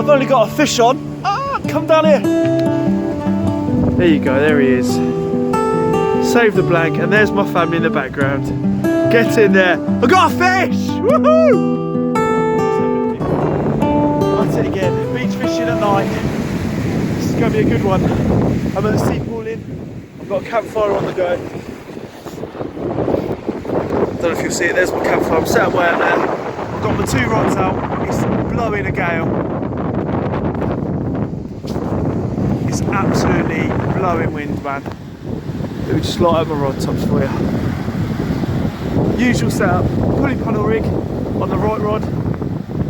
I've only got a fish on. Ah, come down here. There you go, there he is. Save the blank, and there's my family in the background. Get in there. I got a fish! Woohoo! That's it again. Beach fishing at night. This is going to be a good one. I'm at the sea pooling. I've got a campfire on the go. Don't know if you'll see it. There's my campfire. I'm set way out there. I've got my 2 rods out. It's blowing a gale. It's absolutely blowing wind, man. Let me just light up my rod tops for you. Usual setup, pulley panel rig on the right rod,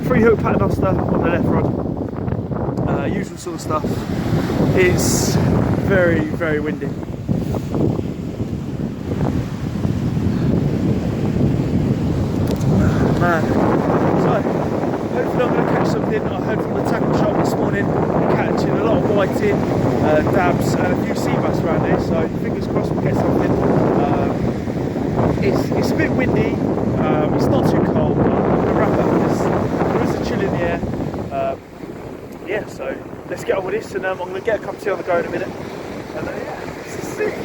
3 hook paternoster on the left rod. Usual sort of stuff. It's very, very windy. Man. So, hopefully I'm going to catch something. I heard from the tackle shop this morning, catching a lot of whiting, dabs and a few sea bass around here, so fingers crossed we'll get something. It's a bit windy, it's not too cold, but I'm going to wrap up because there is a chill in the air. Yeah, so let's get on with this, and I'm going to get a cup of tea on the go in a minute. And yeah, this is sick.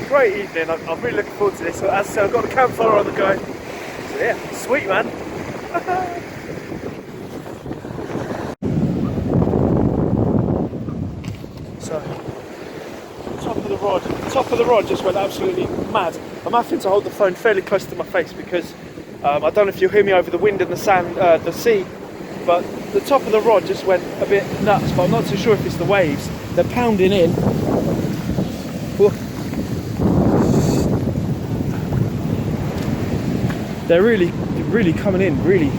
Great evening, I'm really looking forward to this. So, as I said, I've got a campfire on the go. So yeah, sweet man. So, top of the rod just went absolutely mad. I'm having to hold the phone fairly close to my face because I don't know if you'll hear me over the wind and the sand, the sea, but the top of the rod just went a bit nuts, but I'm not too sure if it's the waves. They're pounding in. Whoa. They're really coming in, really.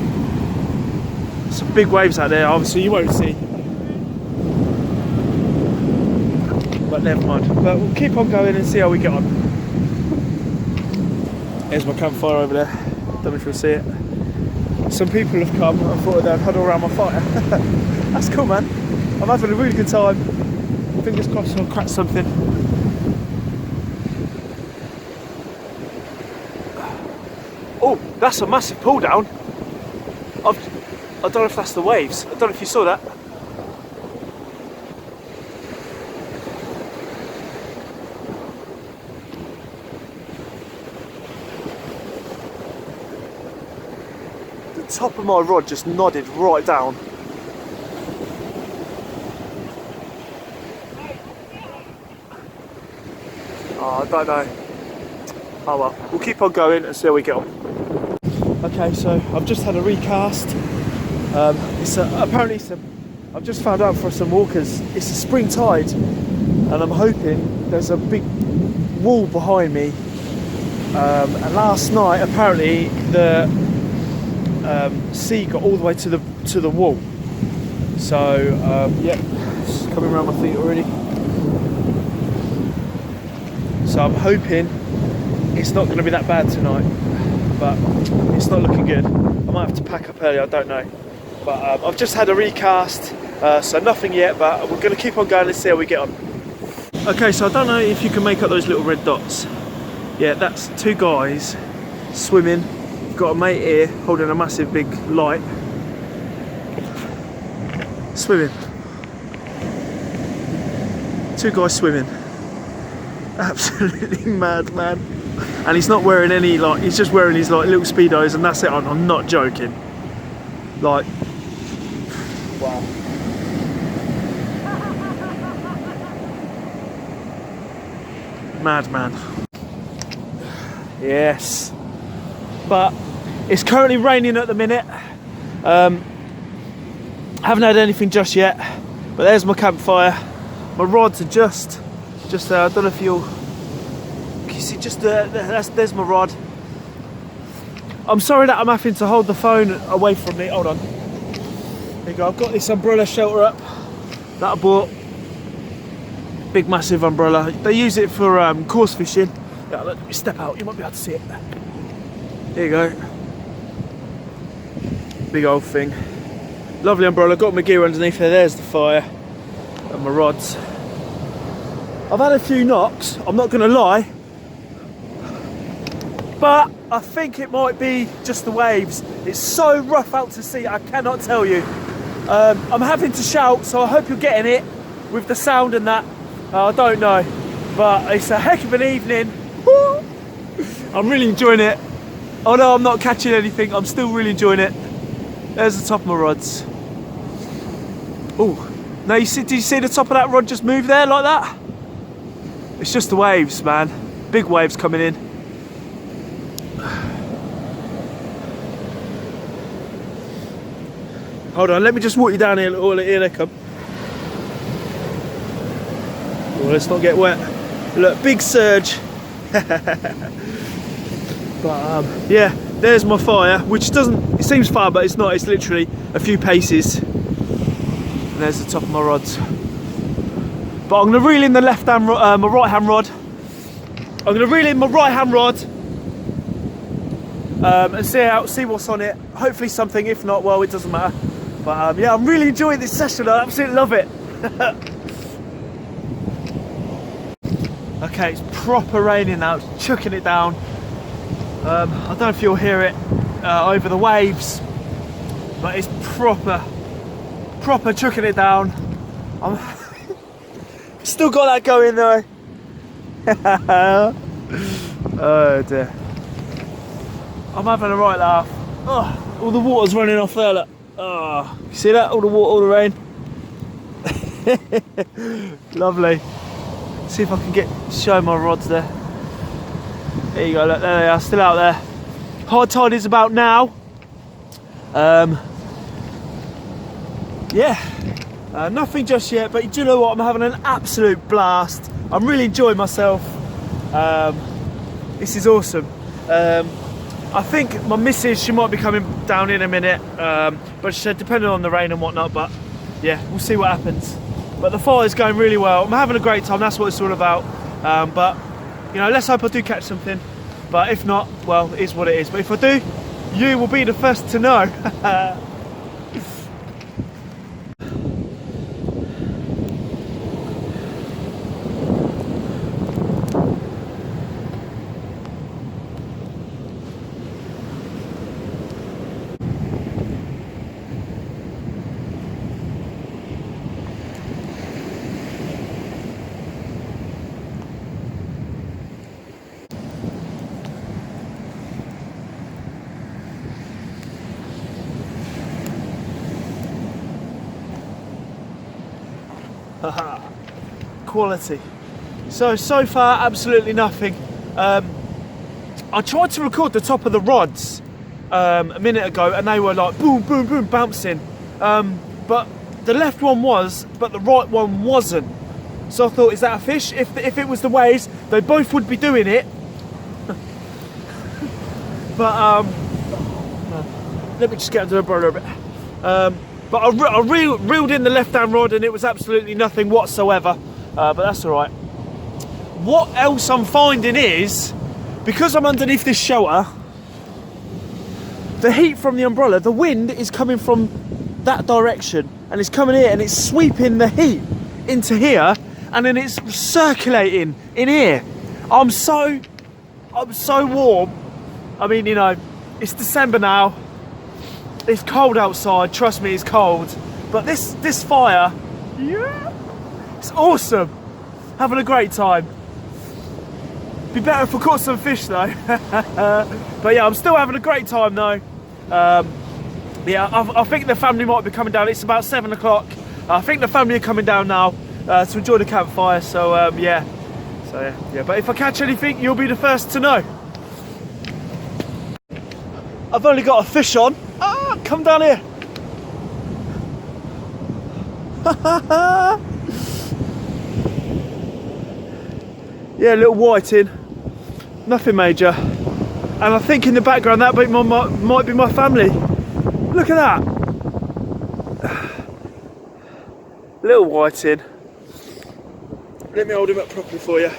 Some big waves out there, obviously you won't see. But never mind. But we'll keep on going and see how we get on. There's my campfire over there. Don't know if you'll see it. Some people have come and thought they'd huddle around my fire. That's cool, man. I'm having a really good time. Fingers crossed I'll crack something. Oh, that's a massive pull down. I don't know if that's the waves. I don't know if you saw that. The top of my rod just nodded right down. Oh, I don't know. Oh well, we'll keep on going and see how we get on. Okay, so I've just had a recast. Apparently I've just found out for some walkers, it's a spring tide, and I'm hoping there's a big wall behind me. And last night, apparently the sea got all the way to the wall. So yeah, it's coming around my feet already. So I'm hoping it's not going to be that bad tonight, but it's not looking good. I might have to pack up early, I don't know. But I've just had a recast, so nothing yet, but we're going to keep on going and see how we get on. Okay, so I don't know if you can make out those little red dots. Yeah, that's 2 guys swimming. We've got a mate here holding a massive big light. Swimming. 2 guys swimming. Absolutely mad, man. And he's not wearing any, like, he's just wearing his like little speedos, and that's it. I'm not joking. Like, wow. Madman. Yes. But it's currently raining at the minute. Haven't had anything just yet. But there's my campfire. My rods are just there. I don't know if you see, just there's my rod. I'm sorry that I'm having to hold the phone away from me. Hold on. There you go. I've got this umbrella shelter up that I bought. Big massive umbrella. They use it for coarse fishing. Yeah, let me step out. You might be able to see it. There you go. Big old thing. Lovely umbrella. Got my gear underneath there. There's the fire and my rods. I've had a few knocks, I'm not going to lie, but I think it might be just the waves. It's so rough out to sea, I cannot tell you. I'm having to shout, so I hope you're getting it with the sound and that. I don't know, but it's a heck of an evening. Woo! I'm really enjoying it. Although I'm not catching anything, I'm still really enjoying it. There's the top of my rods. Oh, now did you see the top of that rod just move there like that? It's just the waves, man. Big waves coming in. Hold on, let me just walk you down here. Oh, here they come. Oh, let's not get wet. Look, big surge. But yeah, there's my fire, which doesn't, it seems far, but it's not. It's literally a few paces. And there's the top of my rods. But I'm going to reel in the left hand, my right hand rod. I'm going to reel in my right hand rod and see what's on it. Hopefully something. If not, well, it doesn't matter. But yeah, I'm really enjoying this session. I absolutely love it. Okay, it's proper raining now. It's chucking it down. I don't know if you'll hear it over the waves, but it's proper chucking it down. I'm still got that going though. Oh dear. I'm having a right laugh. Oh, all the water's running off there, look. Oh, you see that? All the water, all the rain. Lovely. See if I can show my rods there. There you go, look, there they are, still out there. High tide is about now. Yeah, nothing just yet, but do you know what? I'm having an absolute blast. I'm really enjoying myself. This is awesome. I think my missus, she might be coming down in a minute, but she said depending on the rain and whatnot, but yeah, we'll see what happens. But the fire's going really well. I'm having a great time, that's what it's all about. But you know, let's hope I do catch something. But if not, well, it is what it is. But if I do, you will be the first to know. Quality. So far, absolutely nothing. I tried to record the top of the rods a minute ago, and they were like boom, boom, boom, bouncing. But the left one was, but the right one wasn't. So I thought, is that a fish? If it was the waves, they both would be doing it. But let me just get under the umbrella a bit. But I reeled in the left-hand rod, and it was absolutely nothing whatsoever. But that's all right. What else I'm finding is, because I'm underneath this shelter, the heat from the umbrella, the wind is coming from that direction, and it's coming here, and it's sweeping the heat into here, and then it's circulating in here. I'm so warm. I mean, you know, it's December now. It's cold outside. Trust me, it's cold. But this fire, yeah, it's awesome. Having a great time. Be better if I caught some fish though. But yeah, I'm still having a great time though. Yeah, I think the family might be coming down. It's about 7 o'clock. I think the family are coming down now to enjoy the campfire. So yeah. But if I catch anything, you'll be the first to know. I've only got a fish on. Ah, come down here. Yeah, a little whiting. Nothing major. And I think in the background that might be my family. Look at that. Little whiting. Let me hold him up properly for you.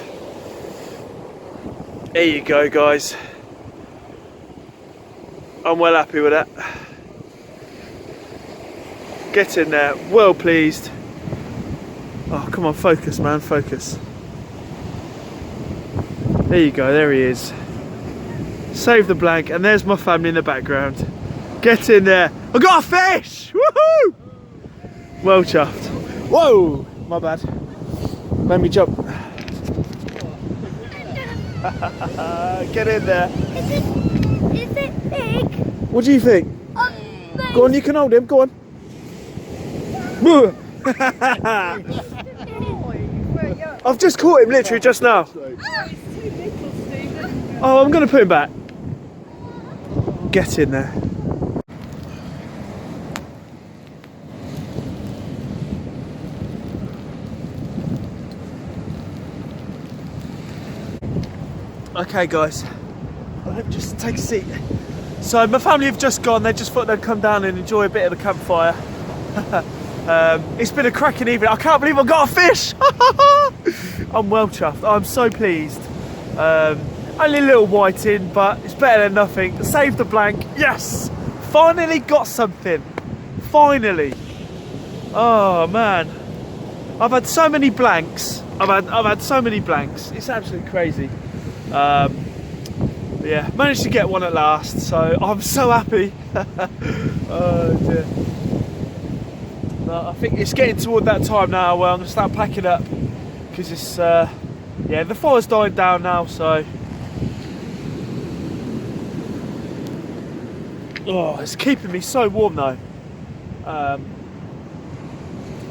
There you go, guys. I'm well happy with that. Get in there, well pleased. Oh, come on, focus, man, focus. There you go, there he is. Save the blank, and there's my family in the background. Get in there. I got a fish! Woohoo! Well chuffed. Whoa! My bad. Made me jump. Get in there. Is it big? What do you think? Go on, you can hold him. Go on. I've just caught him literally just now. Oh, I'm going to put him back. Get in there. Okay guys, just take a seat. So my family have just gone, they just thought they'd come down and enjoy a bit of the campfire. It's been a cracking evening. I can't believe I got a fish! I'm well chuffed, I'm so pleased. Only a little whiting, but it's better than nothing. Saved the blank, yes! Finally got something, finally. Oh man, I've had so many blanks. I've had so many blanks, it's absolutely crazy. Yeah, managed to get one at last, so I'm so happy. Oh dear. No, I think it's getting toward that time now where I'm going to start packing up, because it's yeah, the fire's dying down now, so oh, it's keeping me so warm though.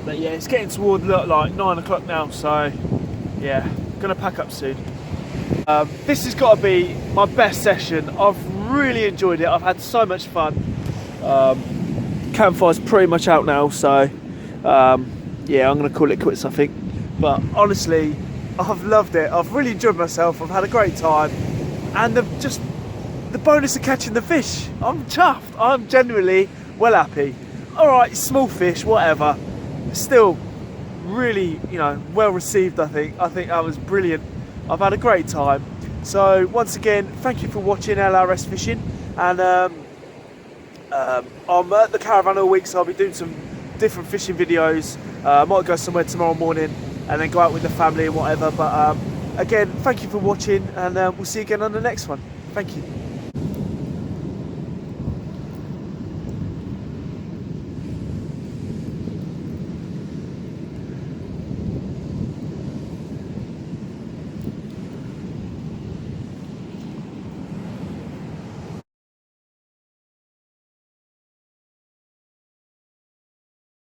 But yeah, it's getting toward like 9 o'clock now, so yeah, gonna pack up soon. This has got to be my best session. I've really enjoyed it. I've had so much fun. Campfire's pretty much out now, so yeah, I'm going to call it quits, I think. But honestly, I've loved it. I've really enjoyed myself. I've had a great time, and the bonus of catching the fish. I'm chuffed. I'm genuinely well happy. All right, small fish, whatever. Still, really, you know, well received. I think that was brilliant. I've had a great time. So once again, thank you for watching L.R.S fishing, and I'm at the caravan all week, so I'll be doing some different fishing videos. I might go somewhere tomorrow morning and then go out with the family and whatever, but again, thank you for watching, and we'll see you again on the next one. Thank you.